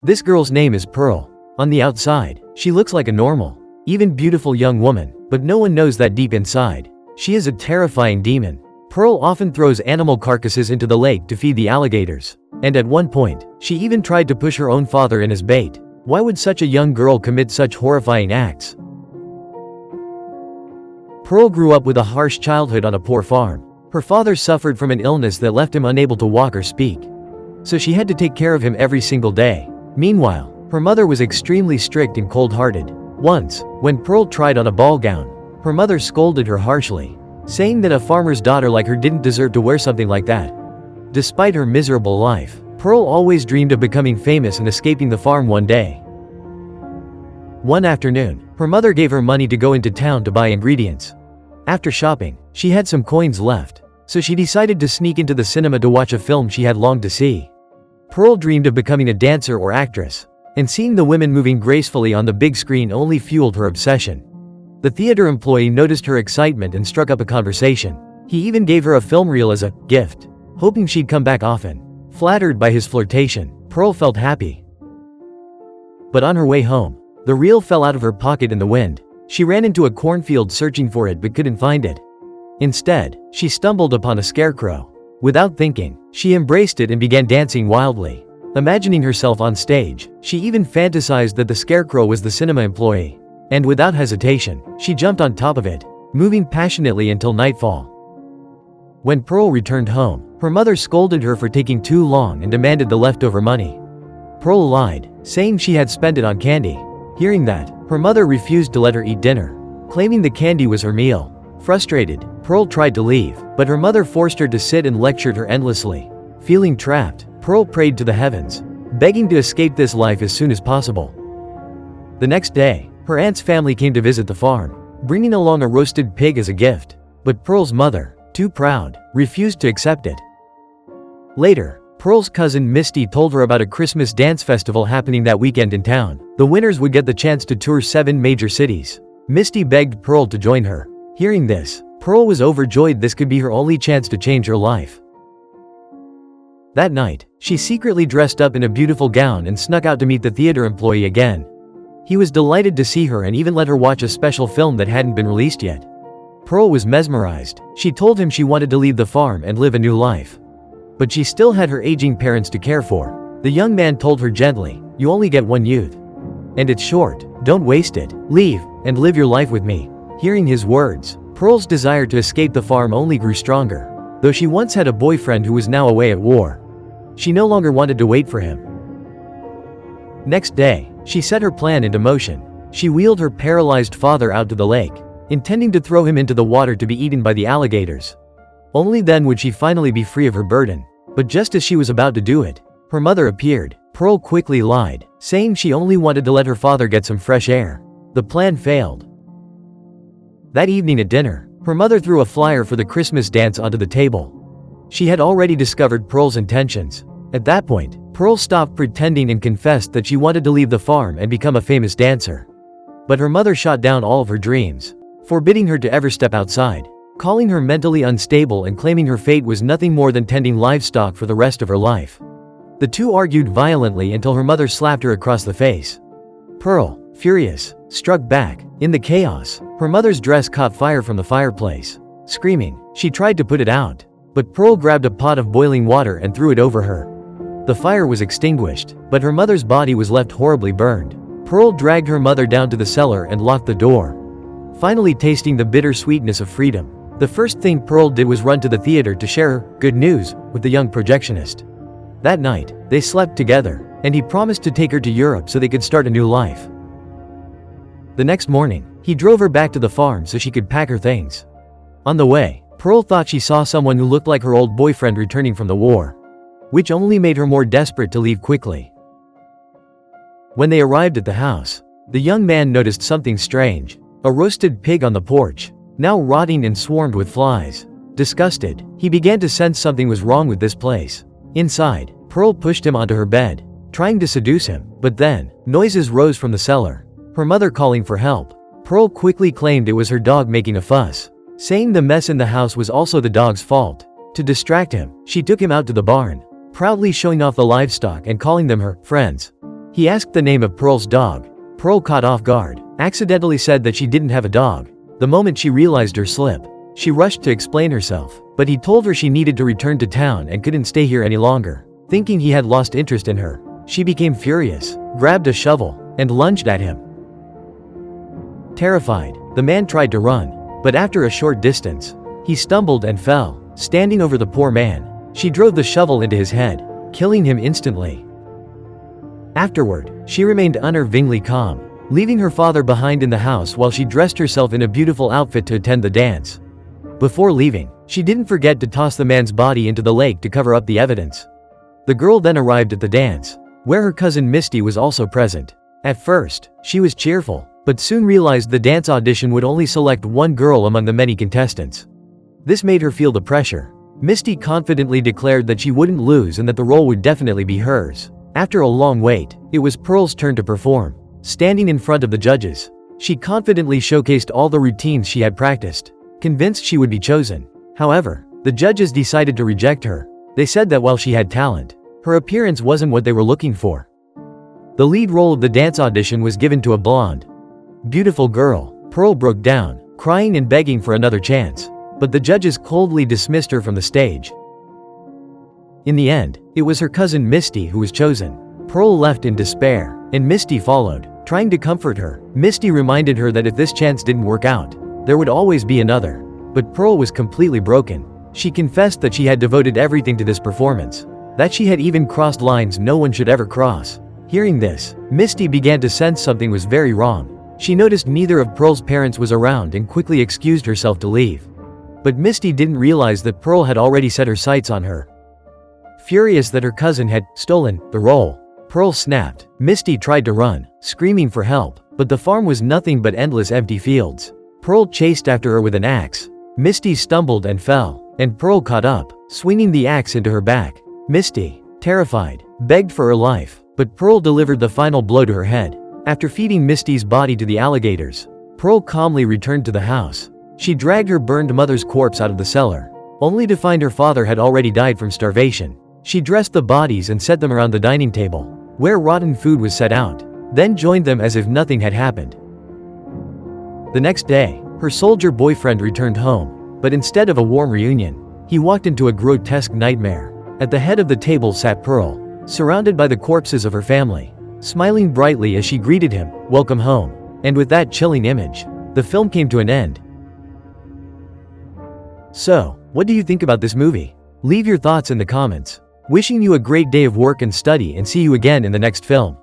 This girl's name is Pearl. On the outside, she looks like a normal, even beautiful young woman, but no one knows that deep inside, she is a terrifying demon. Pearl often throws animal carcasses into the lake to feed the alligators. And at one point, she even tried to push her own father in as bait. Why would such a young girl commit such horrifying acts? Pearl grew up with a harsh childhood on a poor farm. Her father suffered from an illness that left him unable to walk or speak. So she had to take care of him every single day. Meanwhile, her mother was extremely strict and cold-hearted. Once, when Pearl tried on a ball gown, her mother scolded her harshly, saying that a farmer's daughter like her didn't deserve to wear something like that. Despite her miserable life, Pearl always dreamed of becoming famous and escaping the farm one day. One afternoon, her mother gave her money to go into town to buy ingredients. After shopping, she had some coins left, so she decided to sneak into the cinema to watch a film she had longed to see. Pearl dreamed of becoming a dancer or actress, and seeing the women moving gracefully on the big screen only fueled her obsession. The theater employee noticed her excitement and struck up a conversation. He even gave her a film reel as a gift, hoping she'd come back often. Flattered by his flirtation, Pearl felt happy. But on her way home, the reel fell out of her pocket in the wind. She ran into a cornfield searching for it but couldn't find it. Instead, she stumbled upon a scarecrow. Without thinking, she embraced it and began dancing wildly. Imagining herself on stage, she even fantasized that the scarecrow was the cinema employee. And without hesitation, she jumped on top of it, moving passionately until nightfall. When Pearl returned home, her mother scolded her for taking too long and demanded the leftover money. Pearl lied, saying she had spent it on candy. Hearing that, her mother refused to let her eat dinner, claiming the candy was her meal. Frustrated, Pearl tried to leave, but her mother forced her to sit and lectured her endlessly. Feeling trapped, Pearl prayed to the heavens, begging to escape this life as soon as possible. The next day, her aunt's family came to visit the farm, bringing along a roasted pig as a gift. But Pearl's mother, too proud, refused to accept it. Later, Pearl's cousin Misty told her about a Christmas dance festival happening that weekend in town. The winners would get the chance to tour 7 major cities. Misty begged Pearl to join her. Hearing this, Pearl was overjoyed. This could be her only chance to change her life. That night, she secretly dressed up in a beautiful gown and snuck out to meet the theater employee again. He was delighted to see her and even let her watch a special film that hadn't been released yet. Pearl was mesmerized. She told him she wanted to leave the farm and live a new life. But she still had her aging parents to care for. The young man told her gently, "You only get one youth. And it's short. Don't waste it. Leave, and live your life with me." Hearing his words, Pearl's desire to escape the farm only grew stronger. Though she once had a boyfriend who was now away at war, she no longer wanted to wait for him. Next day, she set her plan into motion. She wheeled her paralyzed father out to the lake, intending to throw him into the water to be eaten by the alligators. Only then would she finally be free of her burden. But just as she was about to do it, her mother appeared. Pearl quickly lied, saying she only wanted to let her father get some fresh air. The plan failed. That evening at dinner, her mother threw a flyer for the Christmas dance onto the table. She had already discovered Pearl's intentions. At that point, Pearl stopped pretending and confessed that she wanted to leave the farm and become a famous dancer. But her mother shot down all of her dreams, forbidding her to ever step outside, calling her mentally unstable and claiming her fate was nothing more than tending livestock for the rest of her life. The two argued violently until her mother slapped her across the face. Pearl, furious, struck back. In the chaos, her mother's dress caught fire from the fireplace. Screaming, she tried to put it out, but Pearl grabbed a pot of boiling water and threw it over her. The fire was extinguished, but her mother's body was left horribly burned. Pearl dragged her mother down to the cellar and locked the door. Finally tasting the bitter sweetness of freedom, the first thing Pearl did was run to the theater to share her good news with the young projectionist. That night, they slept together, and he promised to take her to Europe so they could start a new life. The next morning, he drove her back to the farm so she could pack her things. On the way, Pearl thought she saw someone who looked like her old boyfriend returning from the war, which only made her more desperate to leave quickly. When they arrived at the house, the young man noticed something strange: a roasted pig on the porch, now rotting and swarmed with flies. Disgusted, he began to sense something was wrong with this place. Inside, Pearl pushed him onto her bed, trying to seduce him, but then, noises rose from the cellar. Her mother calling for help. Pearl quickly claimed it was her dog making a fuss, saying the mess in the house was also the dog's fault. To distract him, she took him out to the barn, proudly showing off the livestock and calling them her friends. He asked the name of Pearl's dog. Pearl, caught off guard, accidentally said that she didn't have a dog. The moment she realized her slip, she rushed to explain herself, but he told her she needed to return to town and couldn't stay here any longer. Thinking he had lost interest in her, she became furious, grabbed a shovel, and lunged at him. Terrified, the man tried to run, but after a short distance, he stumbled and fell. Standing over the poor man, she drove the shovel into his head, killing him instantly. Afterward, she remained unnervingly calm, leaving her father behind in the house while she dressed herself in a beautiful outfit to attend the dance. Before leaving, she didn't forget to toss the man's body into the lake to cover up the evidence. The girl then arrived at the dance, where her cousin Misty was also present. At first, she was cheerful, but soon realized the dance audition would only select one girl among the many contestants. This made her feel the pressure. Misty confidently declared that she wouldn't lose and that the role would definitely be hers. After a long wait, it was Pearl's turn to perform. Standing in front of the judges, she confidently showcased all the routines she had practiced, convinced she would be chosen. However, the judges decided to reject her. They said that while she had talent, her appearance wasn't what they were looking for. The lead role of the dance audition was given to a blonde, beautiful girl. Pearl broke down, crying and begging for another chance, but the judges coldly dismissed her from the stage. In the end, it was her cousin Misty who was chosen. Pearl left in despair, and Misty followed. Trying to comfort her, Misty reminded her that if this chance didn't work out, there would always be another. But Pearl was completely broken. She confessed that she had devoted everything to this performance, that she had even crossed lines no one should ever cross. Hearing this, Misty began to sense something was very wrong. She noticed neither of Pearl's parents was around and quickly excused herself to leave. But Misty didn't realize that Pearl had already set her sights on her. Furious that her cousin had stolen the role, Pearl snapped. Misty tried to run, screaming for help, but the farm was nothing but endless empty fields. Pearl chased after her with an axe. Misty stumbled and fell, and Pearl caught up, swinging the axe into her back. Misty, terrified, begged for her life, but Pearl delivered the final blow to her head. After feeding Misty's body to the alligators, Pearl calmly returned to the house. She dragged her burned mother's corpse out of the cellar, only to find her father had already died from starvation. She dressed the bodies and set them around the dining table, where rotten food was set out, then joined them as if nothing had happened. The next day, her soldier boyfriend returned home, but instead of a warm reunion, he walked into a grotesque nightmare. At the head of the table sat Pearl, surrounded by the corpses of her family, smiling brightly as she greeted him, "Welcome home." And with that chilling image, the film came to an end. So, what do you think about this movie? Leave your thoughts in the comments. Wishing you a great day of work and study, and see you again in the next film.